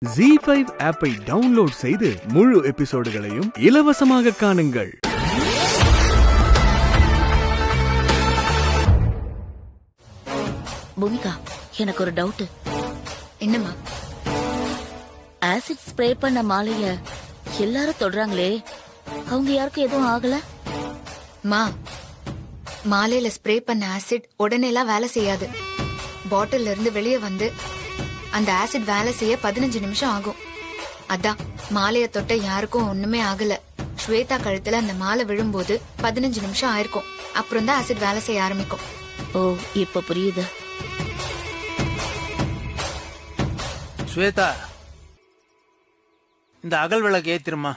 ZEE5 ஆப்பை download செய்து முழு எபிசோடுகளையும் இலவசமாக காணுங்கள். பூமிகா, எனக்கு ஒரு டவுட். என்னம்மா? ஆசிட் ஸ்ப்ரே பண்ண மாலைய எல்லாரும் தொடுறாங்களே, அவங்க யாருக்கும் எதுவும் ஆகல? மாலையில ஸ்ப்ரே பண்ண ஆசிட் உடனே எல்லாம் வேலை செய்யாது. பாட்டில்ல இருந்து வெளியே வந்து அந்த ஆசிட் வேலை செய்ய 15 நிமிஷம் ஆகும். அதான் மாலைய தொட்ட யாருக்கும் ஒண்ணுமே ஆகல. ஸ்வேதா கழுத்துல அந்த மாலை விழும்போது 15 நிமிஷம் ஆயிருக்கும். அப்புறம் தான் ஆசிட் வேலை செய்ய ஆரம்பிக்கும். ஓ, இப்ப புரியுது. ஸ்வேதா, இந்த அகல் விளக்கு ஏத்திருமா.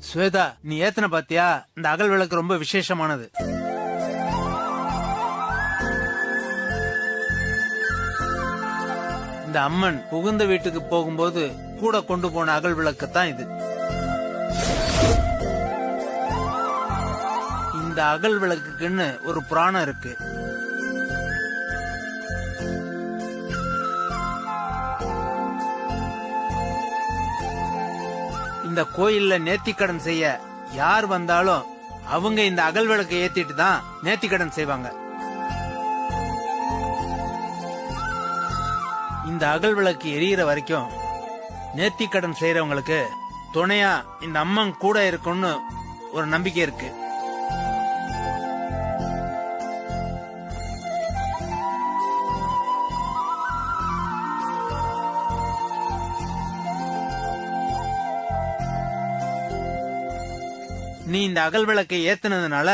ஸ்வேதா, நீ ஏத்தன பாத்தியா? இந்த அகல் விளக்கு ரொம்ப விசேஷமானது. இந்த அம்மன் புகுந்த வீட்டுக்கு போகும்போது கூட கொண்டு போன அகல் விளக்கு தான் இது. இந்த அகல் விளக்குக்குன்னு ஒரு புராணம் இருக்கு. இந்த கோயில்ல நேர்த்திக்கடன் செய்ய யார் வந்தாலும் அவங்க இந்த அகல் விளக்கை ஏத்திட்டு தான் நேர்த்திக்கடன் செய்வாங்க. இந்த அகல் விளக்கு எரியிற வரைக்கும் நேர்த்திக்கடன் செய்யறவங்களுக்கு துணையா இந்த அம்மன் கூட இருக்கும்னு ஒரு நம்பிக்கை இருக்கு. நீ இந்த அகல் விளக்கை ஏத்துனதுனால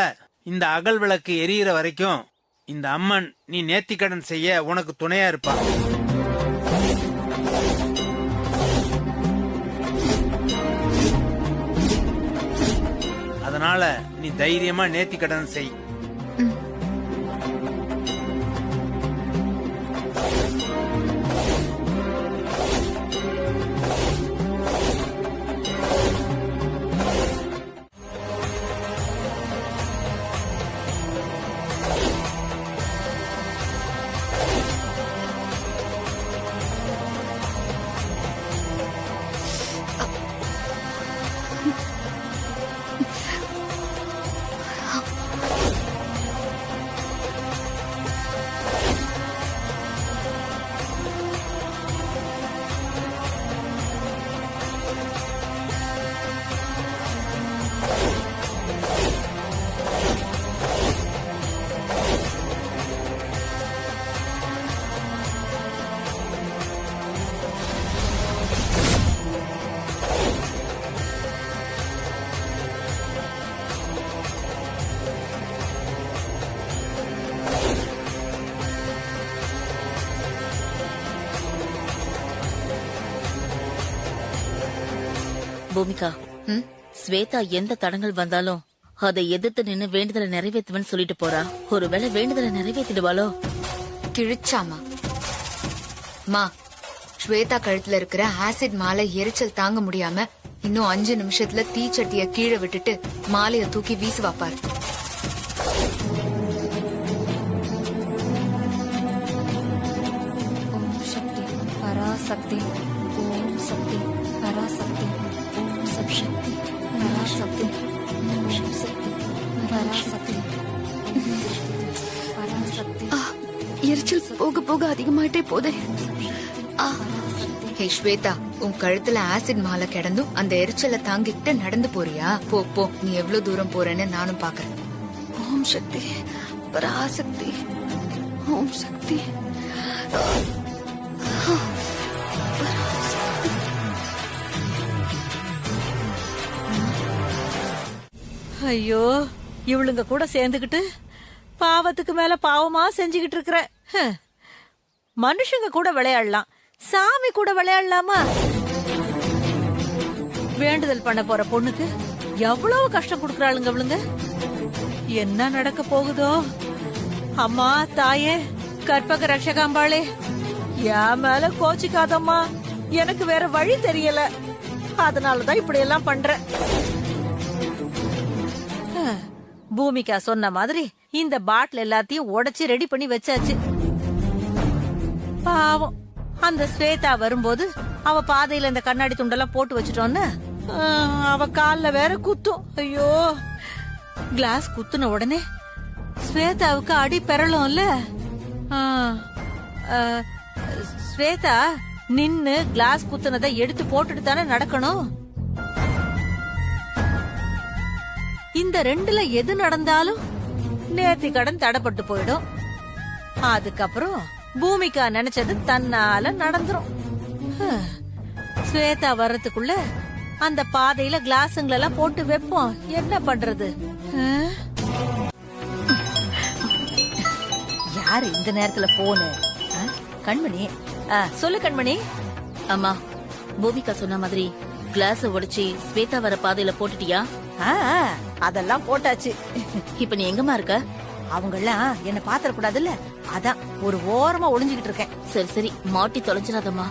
இந்த அகல் விளக்கு எரியிற வரைக்கும் இந்த அம்மன் நீ நேர்த்திக்கடன் செய்ய உனக்கு துணையா இருப்பா. அதனால நீ தைரியமா நேர்த்திக்கடன் செய். பூமிகா, ஸ்வேதா எந்த தடங்கள் வந்தாலும் அதை எதிர்த்து நின்னு வேண்டுதலை நிறைவேற்றுவேன்னு சொல்லிட்டு போறா. ஒருவேளை வேண்டுதலை நிறைவேற்றிடுவாளோ? கிழிச்சாமா ஸ்வேதா கழுத்துல இருக்கிற ஆசிட் மாலை எரிச்சல் தாங்க முடியாம இன்னும் 5 நிமிஷத்துல தீச்சட்டிய கீழே விட்டுட்டு மாலைய தூக்கி வீசுவா பாரு. ஓம் சக்தி பராசக்தி, ஓம் சக்தி பராசக்தி, ஓம் சக்தி பராசக்தி, ஓம் சக்தி பராசக்தி, பராசக்தி. எரிச்சல் போக போக அதிகமாயிட்டே போதே. ஹே ஸ்வேதா, உன் கழுத்துல ஆசிட் மாலை கிடந்தும் அந்த எரிச்சலை தாங்கிட்டு நடந்து போறியா? போ, நீ எவ்வளவு தூரம் போறேன்னு நானும் பாக்குறேன். ஓம் சக்தி பராசக்தி, ஓம் சக்தி. ஐயோ, இவளுங்க கூட சேர்ந்துகிட்டு பாவத்துக்கு மேல பாவமா செஞ்சுகிட்டு இருக்கிற. மனுஷங்க கூட விளையாடலாம், சாமி கூட விளையாடலாமா? வேண்டுதல் பண்ண போற பொண்ணுக்கு எவ்வளவு கஷ்டம் கொடுக்கறாளுங்க அவளுங்க. என்ன நடக்க போகுதோ? அம்மா தாயே, கற்பக ரட்சகாம்பாளே, என் மேல கோச்சிக்காதம்மா. எனக்கு வேற வழி தெரியல, அதனாலதான் இப்படி எல்லாம் பண்றேன். பூமிகா சொன்ன மாதிரி இந்த பாட்டில் எல்லாத்தையும் உடைச்சு ரெடி பண்ணி வச்சாச்சு. பாவம், அந்த ஸ்வேதா வரும்போது அவ பாதையில இந்த கண்ணாடி துண்டெல்லாம் போட்டு வச்சுட்டோன்னு அவ கால்ல வேற குத்தும். ஐயோ, கிளாஸ் குத்துன உடனே ஸ்வேதாவுக்கு அடி பெறலும்ல. ஸ்வேதா நின்னு கிளாஸ் குத்துனதை எடுத்து போட்டுட்டு தானே நடக்கணும். இந்த ரெண்டுல எது நடந்தாலும் நேர்த்தி கடன் தடைப்பட்டு போயிடும். அதுக்கப்புறம் பூமிகா நினைச்சது தன்னால நடந்துரும். ஸ்வேதா வர்றதுக்குள்ள அந்த பாதையில கிளாஸுங்களெல்லாம் போட்டு வைப்போம். என்ன பண்றது? யாரு இந்த நேரத்துல போனு? கண்மணி, சொல்லு கண்மணி. அம்மா, பூமிகா சொன்ன மாதிரி கிளாஸ் உடைச்சி ஸ்வேதா வர பாதையில போட்டுட்டியா? அதெல்லாம் போட்டாச்சு. இப்ப நீ எங்கம்மா இருக்க? அவங்கெல்லாம் என்ன பாத்திர கூடாதுல்ல, அதான் ஒரு ஓரமா ஒளிஞ்சுகிட்டு இருக்கேன். சரி சரி, மாட்டி தொலைஞ்சிடாதம்மா.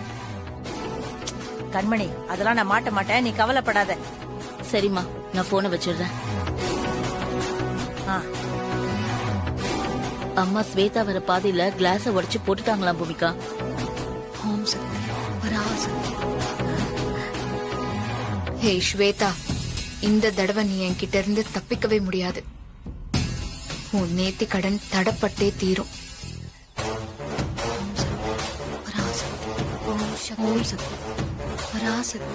கண்மணி, அதெல்லாம் நான் மாட்ட மாட்டேன், நீ கவலைப்படாத. சரிம்மா, நான் போனை வச்சிடுறேன். அம்மா ஸ்வேதா வர பாதையில கிளாஸ உடைச்சு போட்டுட்டாங்களா பூமிகா? ஓம் சக்தி, பராசக்தி. ஹே ஸ்வேதா, இந்த தடவை நீ என்கிட்ட இருந்து தப்பிக்கவே முடியாது. உன் நேர்த்தி கடன் தடப்பட்டே தீரும். பராசக்தி, ஓம் சக்தி, பராசக்தி.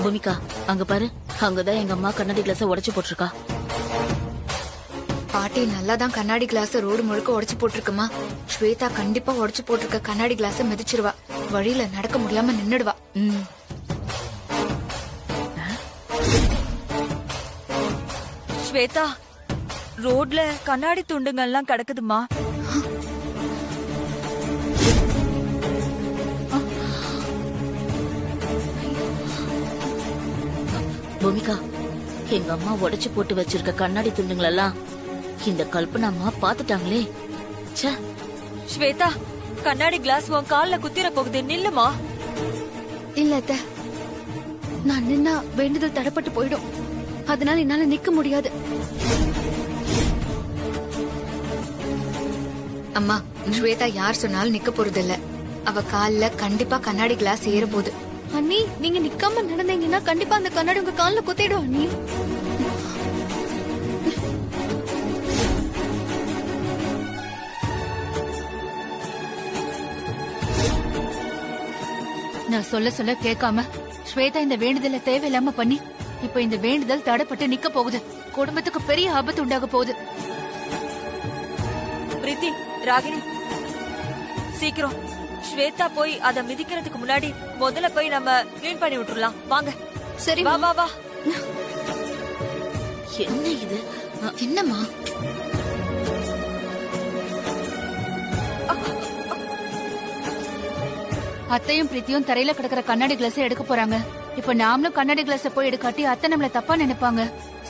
பூமிகா, அங்க பாரு, அங்கதான் எங்க அம்மா கண்ணாடி கிளாஸ உடைச்சு போட்டிருக்கா. பாட்டி நல்லாதான் கண்ணாடி கிளாஸ் ரோடு முழுக்க உடைச்சு போட்டிருக்குமா. ஸ்வேதா கண்டிப்பா உடைச்சு போட்டிருக்க கண்ணாடி கிளாஸ மிதிச்சிருவா. வழியில நடக்க முடியாம நின்னுடுவா. ஸ்வேதா, ரோட்ல கண்ணாடி துண்டுங்கள்லாம் கிடக்குதுமா. பூமிகா, எங்க அம்மா உடைச்சு போட்டு வச்சிருக்க கண்ணாடி துண்டுங்களெல்லாம் இந்த கல்பனா அம்மா பாத்துட்டாங்களே. ச்சே. ஸ்வேதா, கண்ணாடி கிளாஸ் உன் கால்ல குத்திர போகுது, நில்லுமா. இல்ல அத்தை, நான் நின்னா வேண்டுதல் தடைப்பட்டு போயிடும். அதனால என்னால நிக்க முடியாது. அம்மா, ஸ்வேதா யார் சொன்னாலும் நிக்க போறது இல்ல. அவ கால்ல கண்டிப்பா கண்ணாடி கிளாஸ் ஏற போகுது. அண்ணி, நீங்க நிக்காம நடந்தீங்கன்னா கண்டிப்பா அந்த கண்ணாடி உங்க கால்ல குத்திடும் அண்ணி. நான் சொல்ல சொல்ல கேட்காம ஸ்வேதா இந்த வேண்டுதல தேவையில்லாம பண்ணி இப்ப இந்த வேண்டுதல் தடைப்பட்டு நிக்க போகுது. குடும்பத்துக்கு பெரிய ஆபத்து உண்டாக போகுது. பிரீத்தி, ராகினி, சீக்கிரம் ஸ்வேதா போய் அத மிதிக்கிறதுக்கு முன்னாடி முதல்ல போய் நம்ம கிளீன் பண்ணி விட்டுறலாம். வாங்க. சரி, வா வா வா. என்ன இது? என்னம்மா? அத்தையும் பிரீத்தியும் தரையில கிடக்குற கண்ணாடி கிளாஸ் எடுக்க போறாங்க. இப்ப நாமளும் கண்ணாடி கிளாஸ போய் எடுக்காட்டி அத்தை நம்மள தப்பா நினைப்பாங்க.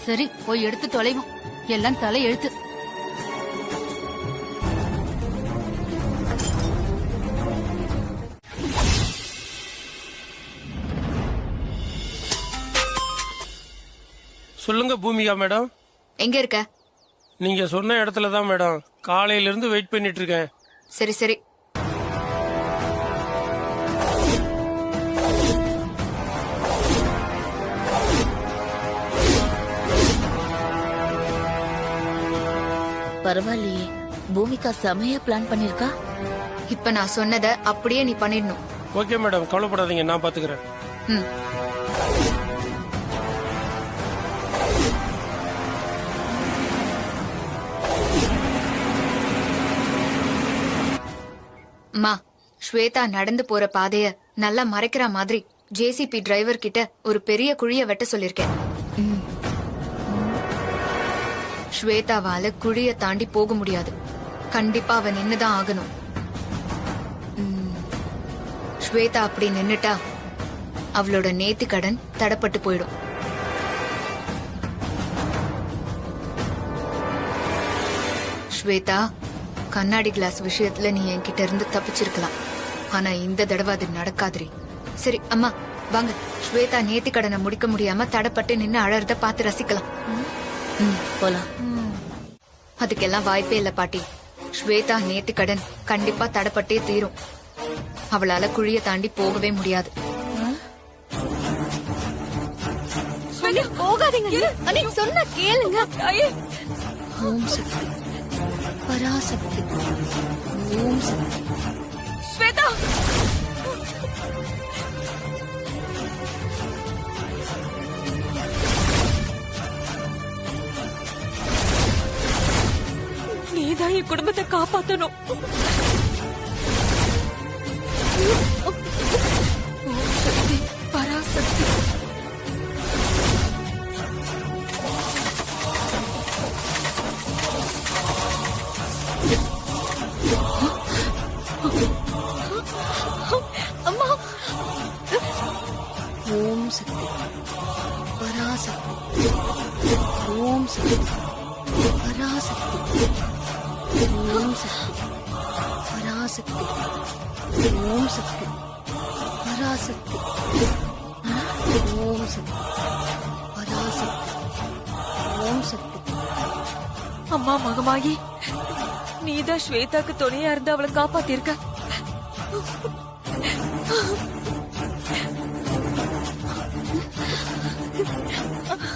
சரி, போய் எடுத்து தொலைவோம். எல்லாம் தலை எழுத்து. சொல்லுங்க பூமிகா மேடம். எங்க இருக்க? நீங்க சொன்ன இடத்துல தான் மேடம். காலையில இருந்து வெயிட் பண்ணிட்டு இருக்கேன். சரி சரி. பரவாயில்லையே, பூமிகா செமையா பிளான் பண்ணிருக்கா. இப்ப நான் சொன்னத அப்படியே நீ பண்ணிடணும். ஓகே மேடம், கவலைப்படாதீங்க, நான் பாத்துக்கிறேன். ம். அம்மா, ஸ்வேதா நடந்து போற பாதைய நல்லா மறைக்கிற மாதிரி ஜேசிபி டிரைவர் கிட்ட ஒரு பெரிய குழிய வெட்ட சொல்லிருக்கேன். ஸ்வேதாவால குழிய தாண்டி போக முடியாது. கண்டிப்பா அவ நின்னுதான் ஆகணும். ஸ்வேதா அப்படி நின்னுட்டா அவளோட நேர்த்தி கடன் தடப்பட்டு போயிடும். ஸ்வேதா, கண்ணாடி கிளாஸ் விஷயத்துல நீ என்கிட்ட இருந்து தப்பிச்சிருக்கலாம். ஆனா இந்த தடவை அது நடக்காதுரி. சரி அம்மா வாங்க, ஸ்வேதா நேர்த்தி கடனை முடிக்க முடியாம தடப்பட்டு நின்னு அழறத பார்த்து ரசிக்கலாம். போலாம். அதுக்கெல்லாம் வாய்ப்பே இல்ல பாட்டி. ஸ்வேதா நேர்த்தி கடன் கண்டிப்பா தடப்பட்டே தீரும். அவளால குழிய தாண்டி போகவே முடியாது. போகாதீங்க, சொன்ன கேளுங்க. ஓம் சக்தி, பராசக்தி, ஓம் சக்தி. ஸ்வேதா, நீதான் என் குடும்பத்தை காப்பாத்தணும். ஓம் சக்தி, பராசக்தி. அம்மா, ஓம் சக்தி, பராசக்தி, ஓம் சக்தி, பராசக்தி, ஓம் சக்தி, பராசக்தி, ஓம் சக்தி, பராசக்தி, ஓம் சக்தி, பராசக்தி, ஓம் சக்தி. அம்மா மகமாயி, நீதான் ஸ்வேதாக்கு துணையா இருந்து அவளை காப்பாத்திருக்க.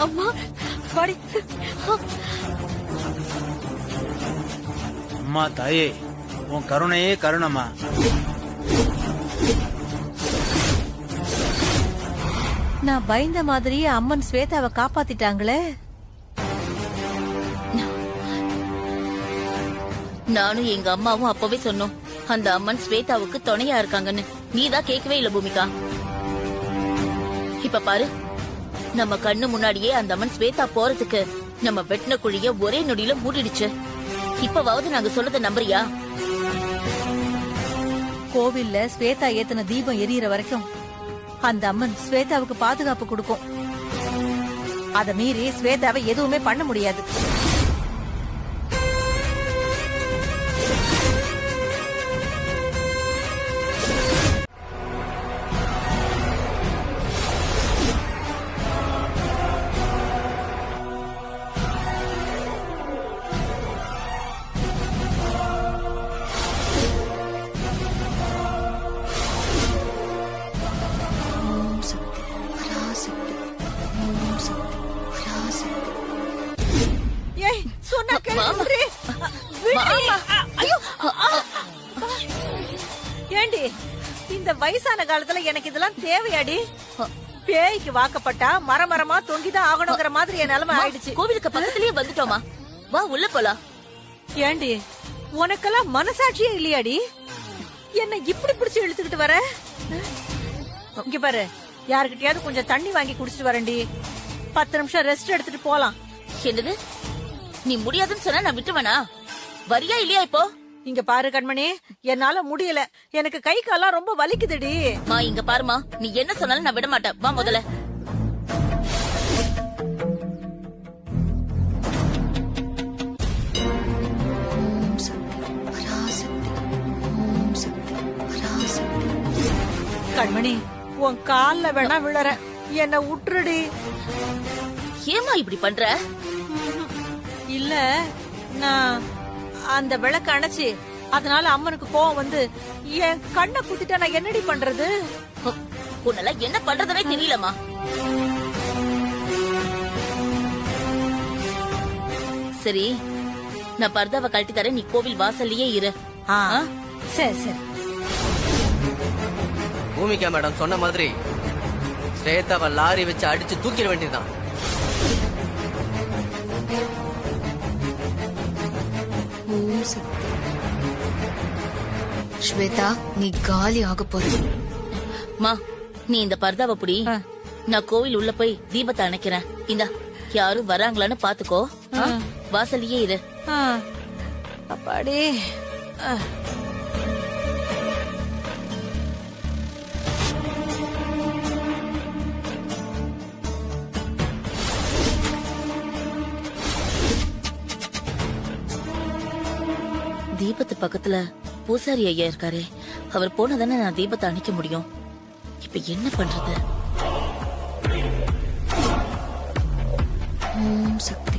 அம்மா வாடி. அம்மா தாயே, உன் கருணையே கருணம்மா. நான் பயந்த மாதிரியே அம்மன் ஸ்வேதாவை காப்பாத்திட்டாங்களே. நானும் எங்க அம்மாவும் அப்பவே சொன்னோம், அந்த அம்மன் ஸ்வேதாவுக்கு துணையா இருக்காங்கன்னு. நீதான் கேட்கவே இல்ல பூமிகா. இப்ப பாரு, நம்ம கண்ணு முன்னாடியே அந்த அம்மன் ஸ்வேதா போறதுக்கு நம்ம வெட்டின குழிய ஒரே நொடியில மூடிடுச்சு. இப்பவாவது நாங்க சொன்னதை நம்புறியா? கோவில்ல ஸ்வேதா ஏத்துன தீபம் எரியற வரைக்கும் அந்த அம்மன் ஸ்வேதாவுக்கு பாதுகாப்பு கொடுக்கும். அத மீறி ஸ்வேதாவை எதுவுமே பண்ண முடியாது. ஏண்டி, இந்த வயசான காலத்துல எனக்கு இதெல்லாம் தேவையாடி? பேய்க்கு வாக்கப்பட்டா மரமரமா தொங்கிதான் ஆகணுங்கிற மாதிரி என் நிலைமை ஆயிடுச்சு. கோவிலுக்கு பக்கத்திலேயே வந்துட்டோமா, வா உள்ள போலாம். ஏண்டி, உனக்கெல்லாம் மனசாட்சியே இல்லையாடி? என்ன இப்படி பிடிச்சு இழுத்துக்கிட்டு வர? இங்க பாரு, யாருக்கிட்டயாவது கொஞ்சம் தண்ணி வாங்கி குடிச்சிட்டு வரேன்டி. 10 நிமிஷம் ரெஸ்ட் எடுத்துட்டு போலாம். என்னது, நீ முடியாதுன்னு சொன்னா நான் விட்டுவனா? வரியா இல்லையா இப்போ? இங்க பாரு கண்மணி, என்னால முடியல. எனக்கு கை காலாம் ரொம்ப வலிக்குதுடி. மா இங்க பாருமா, நீ என்ன சொன்னாலும் நான் விட மாட்டேன். வா முதல்ல. ஓம் சக்தி, பராசக்தி, ஓம் சக்தி, பராசக்தி. கண்மணி, உன் கால்ல வேணா விழற, என்ன உற்றுடி. ஏமா இப்படி பண்ற? இல்ல, நான் அந்த விளக்கு அணைச்சு அதனால அம்மனுக்கு கோவம் வந்து என் கண்ணை குத்திட்டா நான் என்னடி பண்றது? உன்னால என்ன பண்றதுனே தெரியலமா. சரி, நான் பர்தாவை கழட்டி தரேன், நீ கோவில் வாசல்லையே இரு. சரி சரி. பூமிகா மேடம் சொன்ன மாதிரி ஸ்வேதாவை லாரி வச்சு அடிச்சு தூக்கிட வேண்டியதுதான். ஓம் சக்தி, ஸ்வேதா, நீ காலி ஆக போற. மா, நீ இந்த பர்தாவை புடி. நான் கோவில் உள்ள போய் தீபத்தை அணைக்கிறேன். இந்தா, யாரும் வராங்களான்னு பாத்துக்கோ. வாசலியே இரு. அப்பாடே. தீபத்து பக்கத்துல பூசாரி ஐயா இருக்காரே, அவர் போனதானே நான் தீபத்தை அணைக்க முடியும். இப்ப என்ன பண்றது? ஓம் சக்தி.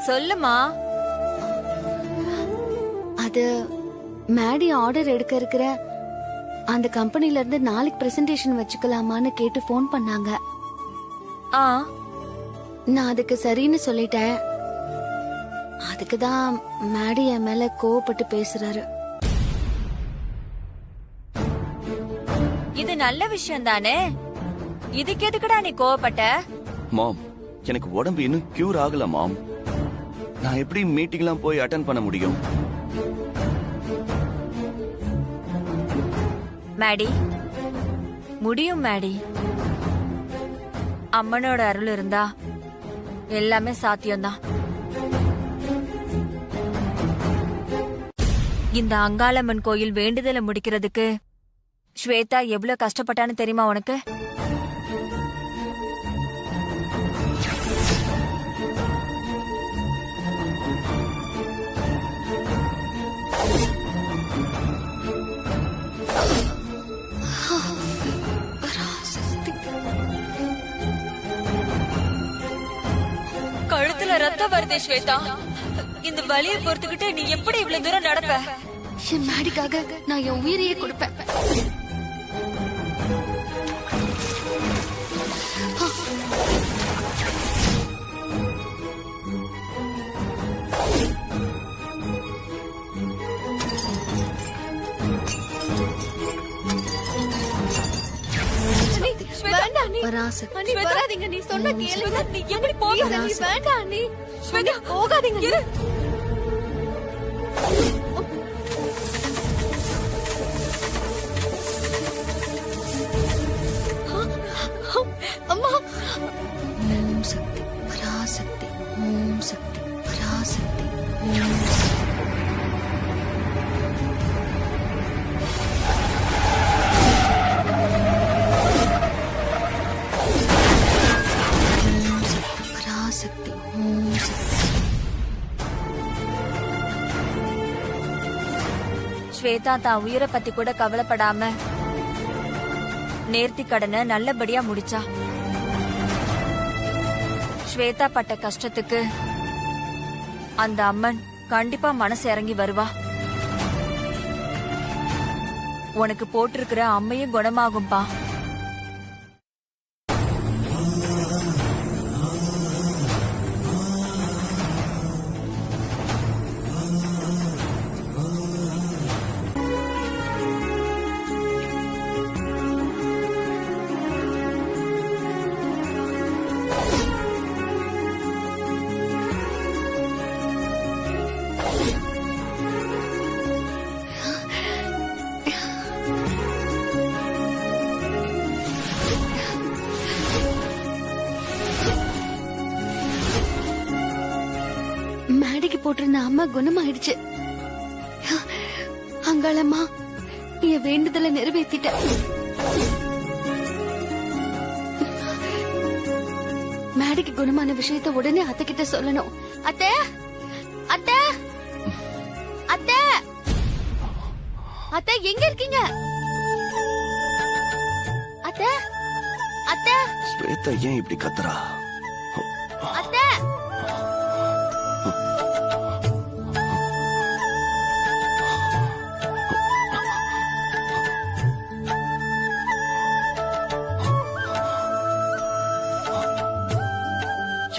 சொல்லுமா. அது மேடி ஆர்டர் எடுக்க இருக்கிற அந்த கம்பெனில இருந்து நாளைக்கு பிரசன்டேஷன் வச்சுக்கலாமான்னு கேட்டு ஃபோன் பண்ணாங்க. நான் அதுக்கு சரின்னு சொல்லிட்டேன். அதுக்கு தான் மேடி என் மேல கோவப்பட்டு பேசுறாரு. இது நல்ல விஷயம் தானே. இதுக்கு எதுக்குடா நீ கோவப்பட்ட? மாம், எனக்கு உடம்பு இன்னும் கியூர் ஆகல மாம். நான் எப்படி மீட்டிங்லாம் போய் அட்டெண்ட் பண்ண முடியும்? மேடி, முடியும் மேடி. அம்மனோட அருள் இருந்தா எல்லாமே சாத்தியம்தான். இந்த அங்காளம்மன் கோயில் வேண்டுதலை முடிக்கிறதுக்கு ஸ்வேதா எவ்வளவு கஷ்டப்பட்டான்னு தெரியுமா உனக்கு? கழுத்துல ரத்தம் வருதே ஸ்வேதா. இந்த வலியை பொறுத்துக்கிட்டு நீ எப்படி இவ்வளவு தூரம் நடப்ப? என் மேடிக்காக நான் என் உயிரையே கொடுப்பேன். வராதீங்க. நீ சொன்ன கேளுங்க. நீ எப்படி போகாத? நீ வேண்டாம். நீ ஸ்வேதா போகாதீங்க. அம்மா. ஓம் சக்தி பராசக்தி. ஓம் சக்தி பராசக்தி. ஸ்வேதா தான் உயிரை பத்தி கூட கவலைப்படாம நேர்த்தி கடனை நல்லபடியா முடிச்சா. ஸ்வேதா பட்ட கஷ்டத்துக்கு அந்த அம்மன் கண்டிப்பா மனசு இறங்கி வருவா. உனக்கு போட்டிருக்கிற அம்மையும் குணமாகும்பா. மேடைக்கு போட்டிருந்த அம்மா குணமாயிடுச்சு. அங்காளம்மா, என் வேண்டுதலை நிறைவேற்றிட்ட. மேடைக்கு குணமான விஷயத்த உடனே அத்தை கிட்ட சொல்லணும். அத்தை, அத்தை, அத்தை, அத்தை எங்க இருக்கீங்க? அத்தை, அத்தை, ஸ்வேதா ஏன் இப்படி கத்துறா? அத்தை.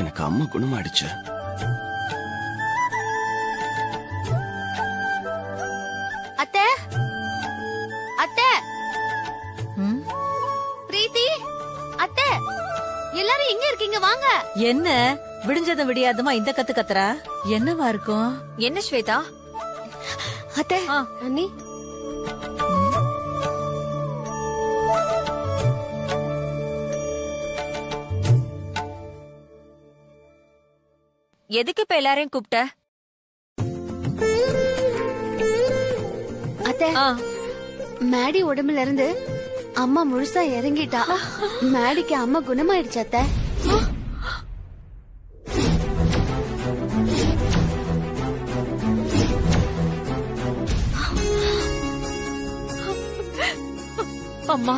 எனக்கு அம்மா குணமாயிடுச்சு. அத்தை அத்தை பிரீத்தி அத்தை எல்லாரும் எங்க இருக்கீங்க? வாங்க. என்ன விடிஞ்சதும் விடியாதுமா இந்த கத்து கத்துறா? என்னவா இருக்கும்? என்ன ஸ்வேதா? அத்தை அண்ணி எதுக்கு இப்ப எல்லாரையும் கூப்பிட்ட? அத்தை மேடி உடம்புல இருந்து அம்மா முழுசா இறங்கிட்டா. மேடிக்கு அம்மா குணமாயிடுச்சு அத்தை. அம்மா,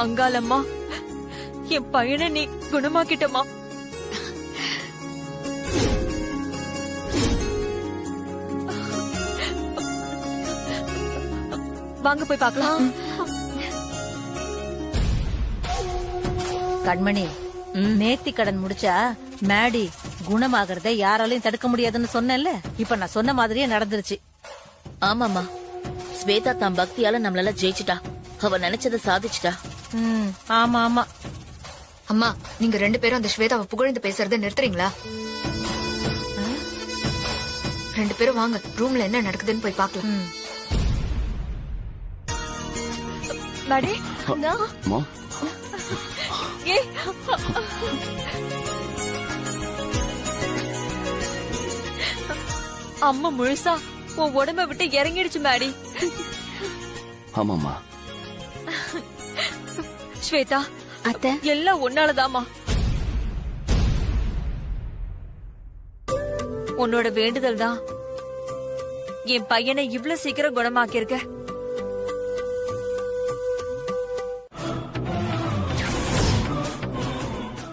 அங்காளம்மா, என் பையனை நீ குணமாக்கிட்டமா? வாங்க போய் பார்க்கலாம். கண்மணி, நேர்த்தி கடன் முடிச்சா மேடி குணமாகறத யாராலையும் தடுக்க முடியாதுன்னு சொன்னேன்ல. இப்ப நான் சொன்ன மாதிரியே நடந்துருச்சு. ஆமாமா, ஸ்வேதா தான் பக்தியால நம்மளால ஜெயிச்சுட்டா. அவ நினைச்சத சாதிச்சுட்டா. ஆமா ஆமா. அம்மா, நீங்க 2 பேரும் அந்த ஸ்வேதாவை புகழ்ந்து பேசுறத நிறுத்துறீங்களா? 2 பேரும் வாங்க, ரூம்ல என்ன நடக்குதுன்னு போய் பார்க்கலாம். மேடி அம்மா, அம்மா முழுசா உன் உடம்ப விட்டு இறங்கிடுச்சு மேடி. ஆமாம்மா. ஸ்வேதா அத்தை எல்லாம் உன்னாலதாமா. உன்னோட வேண்டுதல் தான் என் பையனை இவ்வளவு சீக்கிரம் குணமாக்கியிருக்க.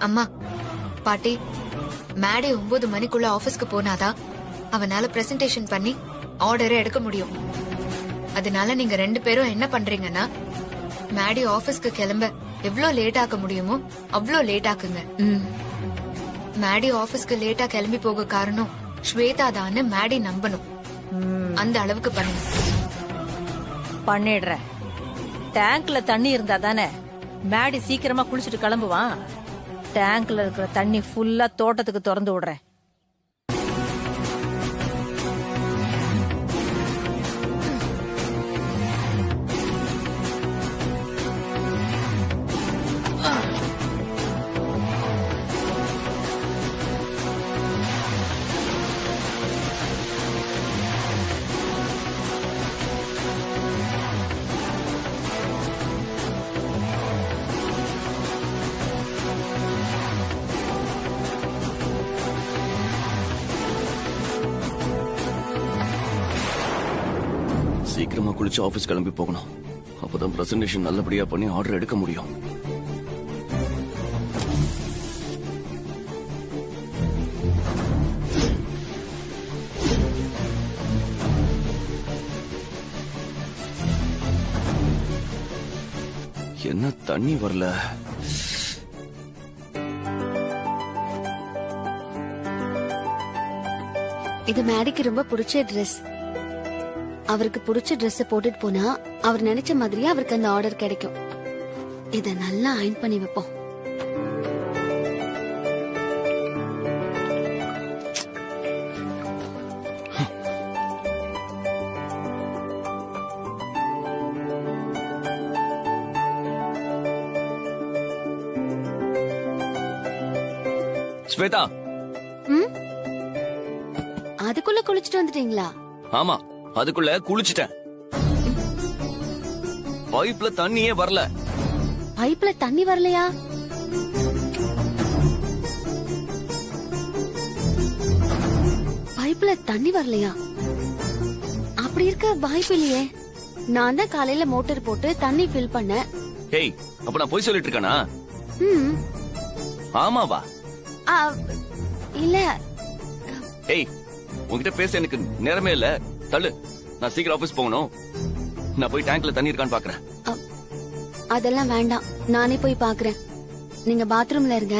அம்மா, பாட்டி, மேடை 9 மணிக்குள்ள ஆபீஸ்க்கு போனாதான் அவனால பிரசன்டேஷன் பண்ணி ஆர்டரை எடுக்க முடியும். அதனால நீங்க 2 பேரும் என்ன பண்றீங்கன்னா, மேடி ஆபீஸ்க்கு கிளம்ப எவ்வளவு லேட் ஆக்க முடியுமோ அவ்வளோ லேட் ஆக்குங்க. மேடி ஆபீஸ்க்கு லேட்டா கிளம்பி போக காரணம் ஸ்வேதா தான்னு மேடி நம்பணும். அந்த அளவுக்கு பண்ணுங்க. பண்ணிடுறேன். டேங்க்ல தண்ணி இருந்தா தானே மேடி சீக்கிரமா குளிச்சுட்டு கிளம்புவான். டேங்க்ல இருக்கிற தண்ணி ஃபுல்லா தோட்டத்துக்கு திறந்து விடுறேன். சீக்கிரமா குளிச்சு ஆபீஸ் கிளம்பி போகணும். அப்பதான் பிரசன்டேஷன் நல்லபடியா பண்ணி ஆர்டர் எடுக்க முடியும். என்ன தண்ணி வரல? இது மேடிக்கு ரொம்ப பிடிச்ச ட்ரெஸ். அவருக்கு பிடிச்ச ட்ரெஸ் போட்டுட்டு போனா அவர் நினைச்ச மாதிரியே அவருக்கு அந்த ஆர்டர் கிடைக்கும். இத நல்லா அயன் பண்ணி வைப்போம். ஸ்வேதா, அதுக்குள்ள குளிச்சுட்டு வந்துட்டீங்களா? ஆமா, அதுக்குள்ள குளிச்சிட்டேன். பைப்ல தண்ணியே வரல. பைப்ல தண்ணி வரலையா? பைப்ல தண்ணி வரலையா? அப்படி இருக்க வாய்ப்பு இல்லையே. நான் தான் காலையில மோட்டார் போட்டு தண்ணி ஃபில் பண்ணேன். ஏய், அப்ப நான் போய் சொல்லிட்டு இருக்கானா? ஆமாவா? இல்ல. ஏய், உன்கிட்ட பேச எனக்கு நேரமே இல்ல. தள்ளு, நான் சீக்கிரம் ஆபீஸ் போகணும். நான் போய் டேங்க்ல தண்ணி இருக்கான்னு பாக்குறேன். அதெல்லாம் வேண்டாம், நானே போய் பாக்குறேன். நீங்க பாத்ரூம்ல இருங்க,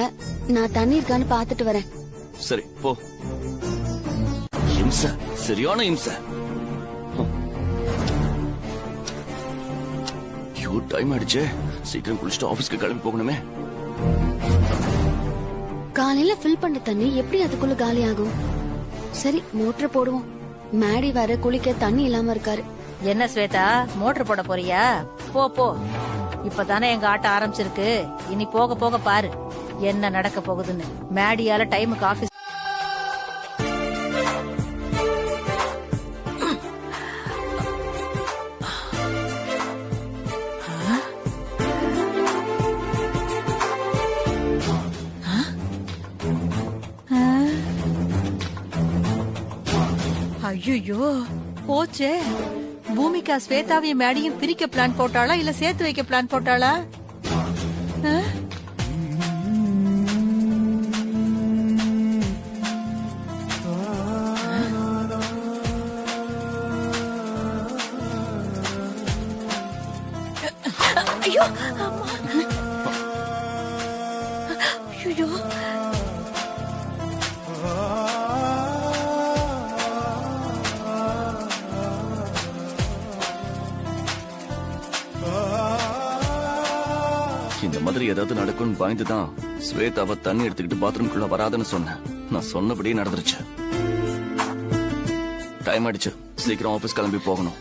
நான் தண்ணி இருக்கான்னு பாத்துட்டு வரேன். சரி போ. இம்ச, சரியான இம்ச. டைம் ஆயிடுச்சு, சீக்கிரம் குளிச்சுட்டு ஆபீஸ்க்கு கிளம்பி போகணுமே. காலையில ஃபில் பண்ண தண்ணி எப்படி அதுக்குள்ள காலி ஆகும்? சரி மோட்டர் போடுவோம். மேடி வர குளிக்க தண்ணி இல்லாம இருக்காரு. என்ன ஸ்வேதா, மோட்டர் போட போறியா? போ போ, இப்பதானே எங்க ஆட்டம் ஆரம்பிச்சிருக்கு. இனி போக போக பாரு என்ன நடக்க போகுதுன்னு. மேடியால டைமுக்கு ஆபீஸ். ஐயோ போச்சே. பூமிகா ஸ்வேதாவையும் மேடியும் பிரிக்க பிளான் போட்டாளா இல்ல சேர்த்து வைக்க பிளான் போட்டாளா? ஐயோ ஐயோ இந்த மாதிரி ஏதாவது நடக்கும்னு பயந்துதான் ஸ்வேதாவை தண்ணி எடுத்துக்கிட்டு பாத்ரூம்குள்ள வராதுன்னு சொன்னேன். நான் சொன்னபடியே நடந்துருச்சு. டைம் ஆயிடுச்சு, சீக்கிரம் ஆபீஸ் கிளம்பி போகணும்.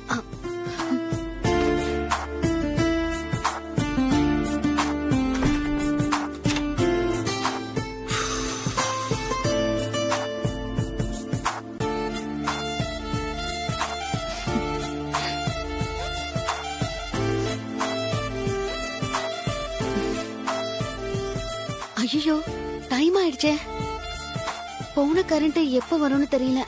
ஐயோ டைம் ஆயிடுச்சே. போன கரண்ட் எப்ப வரும்னு தெரியல.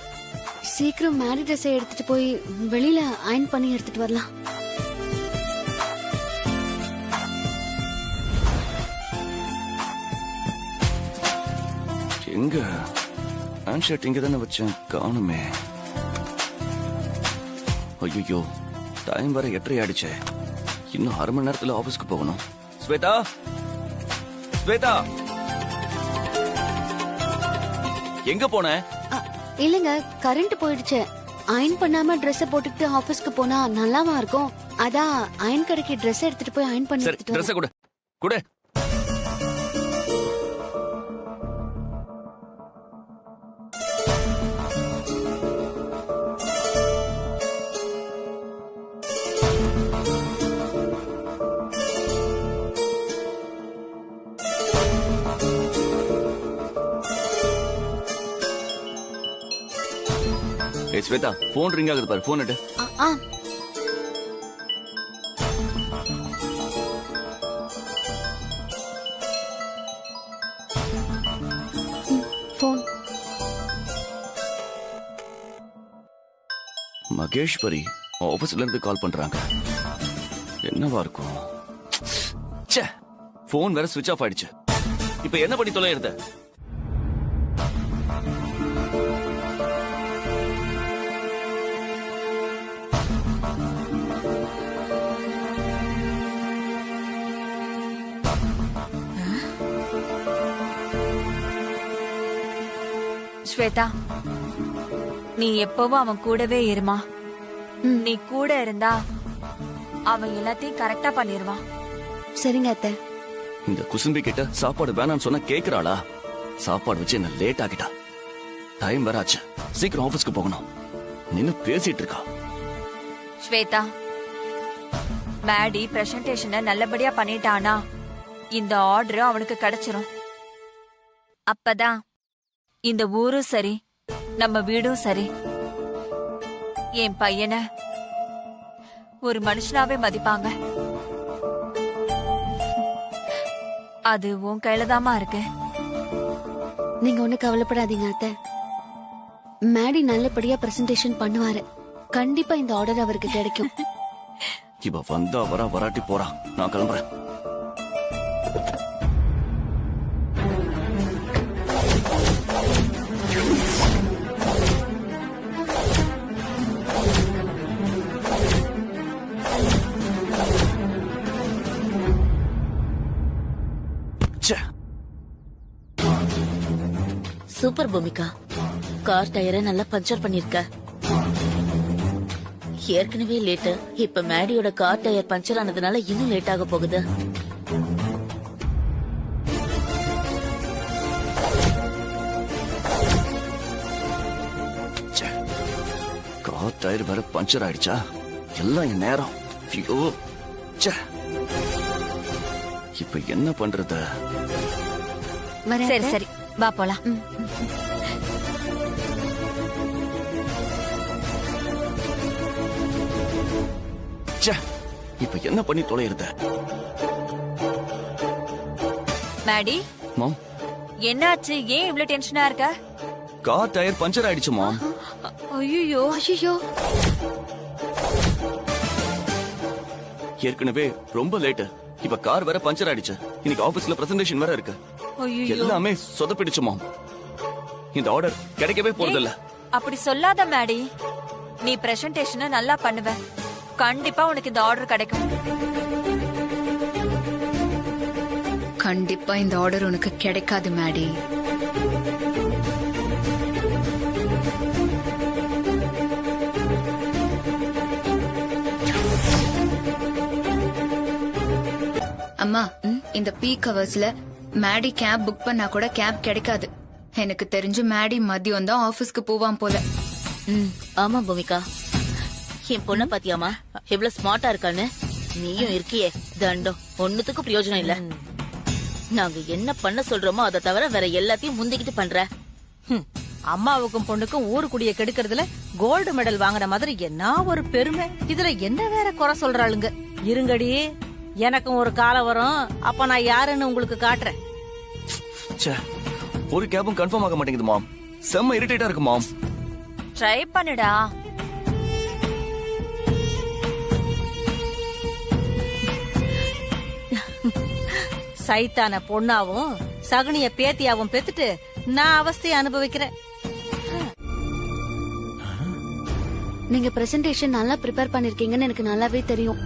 சீக்கிரம் மேரி ட்ரெஸ் எடுத்துட்டு போய் வெளியில அயன் பண்ணி எடுத்துட்டு வரலாம். எங்க ஹேண்ட் ஷர்ட் இங்க தானே வச்சேன், காணுமே. ஐயோ டைம் வர 8:30 ஆயிடுச்சே. இன்னும் அரை மணி நேரத்துல ஆபீஸ்க்கு போகணும். ஸ்வேதா, ஸ்வேதா எங்க போன? இல்லங்க, கரண்ட் போயிடுச்சு. அயன் பண்ணாம ட்ரெஸ் போட்டுக்கிட்டு ஆபீஸ்க்கு போனா நல்லாவா இருக்கும்? அதான் அயன் கடைக்கு ட்ரெஸ் எடுத்துட்டு போய் அயன் பண்ணி எடுத்துட்டு ட்ரெஸ் கூட கூட. ஸ்வேதா, போன் ரிங் ஆகுது பாரு, போன் எடு. போன். மகேஸ்வரி ஆபீஸ்ல இருந்து கால் பண்றாங்க. என்னவா இருக்கும்? போன் வேற சுவிட்ச் ஆஃப் ஆயிடுச்சு. இப்ப என்ன பண்ணி தொலைறது? ஸ்வேதா, நீ எப்பவும் அவன் கூடவே இருமா. நீ கூட இருந்தா அவன் எல்லாத்தையும் கரெக்டா பண்ணிருவான். சரிங்க அத்தை. இந்த குசும்பி கிட்ட சாப்பாடு வேணான்னு சொன்னா கேக்குறாளா? சாப்பாடு வச்சு என்ன லேட் ஆகிட்டா. டைம் வேற ஆச்சு, சீக்கிரம் ஆபீஸ்க்கு போகணும். நின்னு பேசிட்டு இருக்கா. ஸ்வேதா, மேடி பிரசன்டேஷனை நல்லபடியா பண்ணிட்டானா இந்த ஆர்டர் அவனுக்கு கிடைச்சிரும். அப்பதான் இந்த ஊரும் சரி, நம்ம வீடும் சரி, என் பையனை ஒரு மனுஷனாவே மதிப்பாங்க. அது உன் கையிலதாமா இருக்கு. நீங்க ஒண்ணு கவலைப்படாதீங்க அத்தை. மேடி நல்லபடியா பிரசன்டேஷன் பண்ணுவாரு. கண்டிப்பா இந்த ஆர்டர் அவருக்கு கிடைக்கும். இவ வந்தா வரா, வராட்டி போறா. நான் கிளம்புறேன். சூப்பர் பூமிகா, கார் டயரை நல்லா பஞ்சர் பண்ணிருக்க. ஏற்கனவே லேட்டு, இப்ப மேடியோட கார் டயர் பஞ்சர் ஆனதுனால இன்னும் லேட் ஆக போகுது. கார் டயர் வேற பஞ்சர் ஆயிடுச்சா? எல்லாம் என் நேரம். ஐயோ, ச்சே. இப்ப என்ன பண்றது? சரி சரி, வா போலாம். ச்சே, இப்ப என்ன பண்ணி தொலைறது? மேடி, மாம், என்னாச்சு? ஏன் இவ்ளோ டென்ஷனா இருக்க? கார் டயர் பஞ்சர் ஆயிடுச்சு மாம். ஐயோ ஐயோ, ஏற்கனவே ரொம்ப லேட். இப்ப கார் வேற பஞ்சர் ஆயிடுச்சு. இன்னைக்கு ஆபீஸ்ல பிரசன்டேஷன் வேற இருக்கு. எல்லாமே சொதப்பிடுச்சு மாம். இந்த ஆர்டர் கிடைக்கவே போறதில்ல. அப்படி சொல்லாத மேடி. நீ பிரசன்டேஷனை நல்லா பண்ணுவ. கண்டிப்பா உனக்கு இந்த ஆர்டர் கிடைக்கும். கண்டிப்பா இந்த ஆர்டர் உனக்கு கிடைக்காது மேடி. அம்மா, இந்த பீக் ஹவர்ஸ்ல மேடி கேப் புக் பண்ணா கூட கேப் கிடைக்காது. எனக்கு தெரிஞ்சு மேடி மதியம் தான் ஆபீஸ்க்கு போவான் போல. ஆமா பூமிகா, என் பொண்ண பாத்தியாமா எவ்வளவு ஸ்மார்ட்டா இருக்கான்னு? நீயும் இருக்கியே தண்டம், ஒண்ணுத்துக்கும் பிரயோஜனம் இல்ல. நாங்க என்ன பண்ண சொல்றோமோ அதை தவிர வேற எல்லாத்தையும் முந்திக்கிட்டு பண்ற. அம்மாவுக்கும் பொண்ணுக்கும் ஊருக்குடிய கெடுக்கிறதுல கோல்டு மெடல் வாங்குற மாதிரி என்ன ஒரு பெருமை. இதுல என்ன வேற குறை சொல்றாளுங்க. இருங்கடி, எனக்கும் ஒரு காலம் வரும், அப்ப நான் யாருன்னு உங்களுக்கு காட்டுறேன். ச்சே, ஒரு கேபும் கன்ஃபார்ம் ஆக மாட்டேங்குது மாம். செம்ம இரிட்டேட்டா இருக்கு மாம். ட்ரை பண்ணுடா. சைத்தான பொண்ணாவும் சகுனிய பேத்தியாவும் பெத்துட்டு நான் அவஸ்தையை அனுபவிக்கிறேன். நீங்க பிரசன்டேஷன் நல்லா ப்ரிப்பேர் பண்ணிருக்கீங்கன்னு எனக்கு நல்லாவே தெரியும்.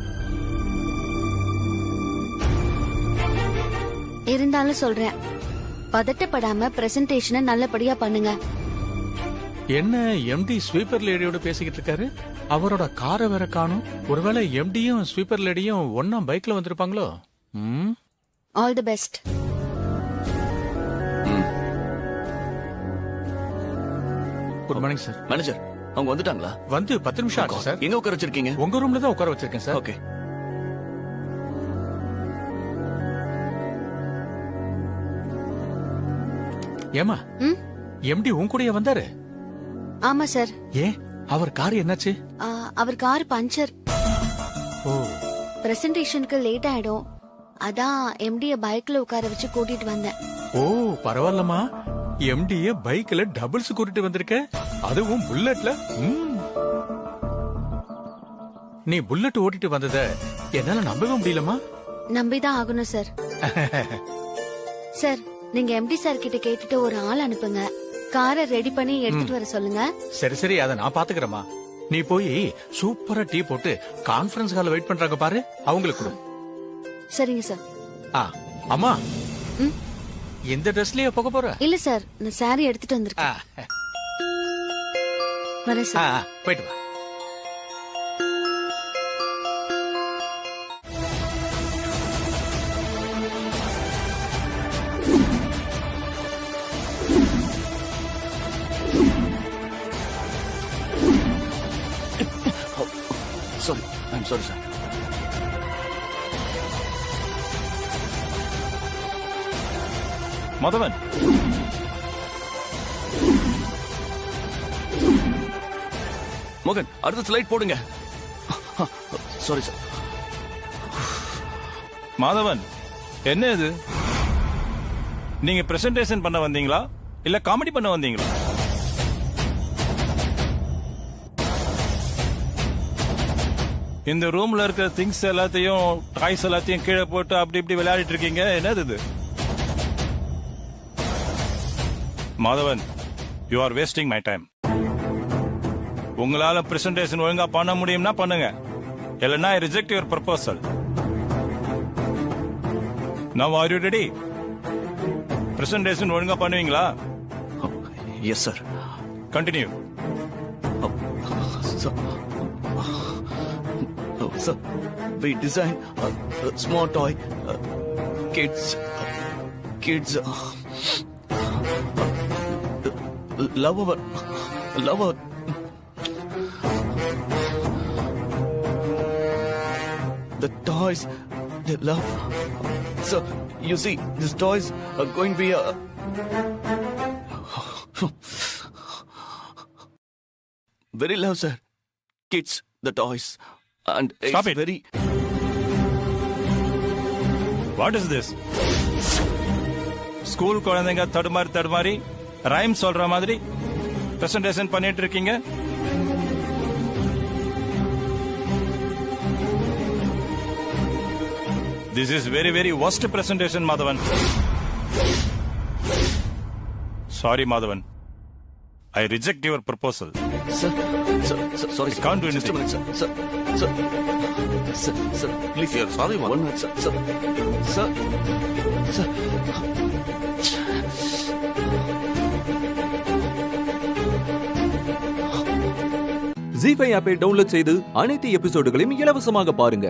இருந்தாலும் சொல்றேன், பதட்டப்படாம பிரசன்டேஷனை நல்லபடியா பண்ணுங்க. என்ன எம்டி ஸ்வீப்பர் லேடியோட பேசிக்கிட்டு இருக்காரு? அவரோட காரை வேற காணும். ஒருவேளை எம்டியும் ஸ்வீப்பர் லேடியும் ஒன்னா பைக்ல வந்திருப்பாங்களோ? All the best. Good morning sir. Manager, அவங்க வந்துட்டாங்களா? வந்து 10 நிமிஷம் ஆச்சு சார். எங்க உட்கார வச்சிருக்கீங்க? உங்க ரூம்ல தான் உட்கார வச்சிருக்கேன் சார். ஓகே. ஏமா, எம்டி உன் கூடயே வந்தாரு? ஆமா சார். ஏன், அவர் கார் என்னாச்சு? அவர் கார் பஞ்சர். ஓ, பிரசன்டேஷனுக்கு லேட் ஆயிடும், அதான் எம்டிய பைக்ல உட்கார வச்சு கூட்டிட்டு வந்தேன். ஓ பரவாயில்லமா, எம்டிய பைக்ல டபுள்ஸ் கூட்டிட்டு வந்திருக்க, அதுவும் புல்லட்ல. நீ புல்லட் ஓட்டிட்டு வந்தத என்னால நம்பவே முடியலமா. நம்பிதான் ஆகணும் சார். சார், நீங்க எம்டி சார் கிட்ட கேட்டுட்டு ஒரு ஆள் அனுப்புங்க, காரை ரெடி பண்ணி எடுத்துட்டு வர சொல்லுங்க. சரி சரி, அத நான் பாத்துக்கிறேமா. நீ போய் சூப்பரா டீ போட்டு கான்ஃபரன்ஸ் ஹால்ல வெயிட் பண்றாங்க பாரு, அவங்களுக்கு கொடு. சரிங்க சார். அம்மா, இந்த ட்ரெஸ்லயே போக போற? இல்ல சார், நான் சாரி எடுத்துட்டு வந்திருக்கேன். வரேன் சார். போயிட்டு வா. Sorry, I'm sorry, sir. Madhavan, மோகன், அடுத்த ஸ்லைட் போடுங்க. Sorry sir. மாதவன், என்ன இது? நீங்க பிரசன்டேஷன் பண்ண வந்தீங்களா இல்ல காமெடி பண்ண வந்தீங்களா? இந்த ரூம்ல இருக்கிற திங்ஸ் எல்லாத்தையும், டாய்ஸ் எல்லாத்தையும் கீழே போட்டு அப்படி இப்படி விளையாடிட்டு இருக்கீங்க. என்னது இது? Madhavan, you are wasting my time. உங்களால பிரசன்டேஷன் ஒழுங்கா பண்ண முடியும்னா பண்ணுங்க, இல்லைன்னா ஐ reject your proposal. Now are you ready? Presentation ஒழுங்கா பண்ணுவீங்களா? Yes sir. Continue. Sir, we design a small toy. Kids love our. The toys they love. So you see, these toys are going to be a. Very love, sir. Kids, the toys. And Stop it's it. very. What is this? School குழந்தைங்க தடுமாறி rhyme சொல்ற மாதிரி presentation பண்ணிட்டு இருக்கீங்க. This is very, very worst presentation, Madhavan. Sorry, Madhavan. I reject your proposal. Sir, sorry. I can't do anything. Sir, please. Yeah, sorry, man. 1 minute, sir. ZEE5 ஆப்பை download செய்து அனைத்து எபிசோடுகளையும் இலவசமாக பாருங்க.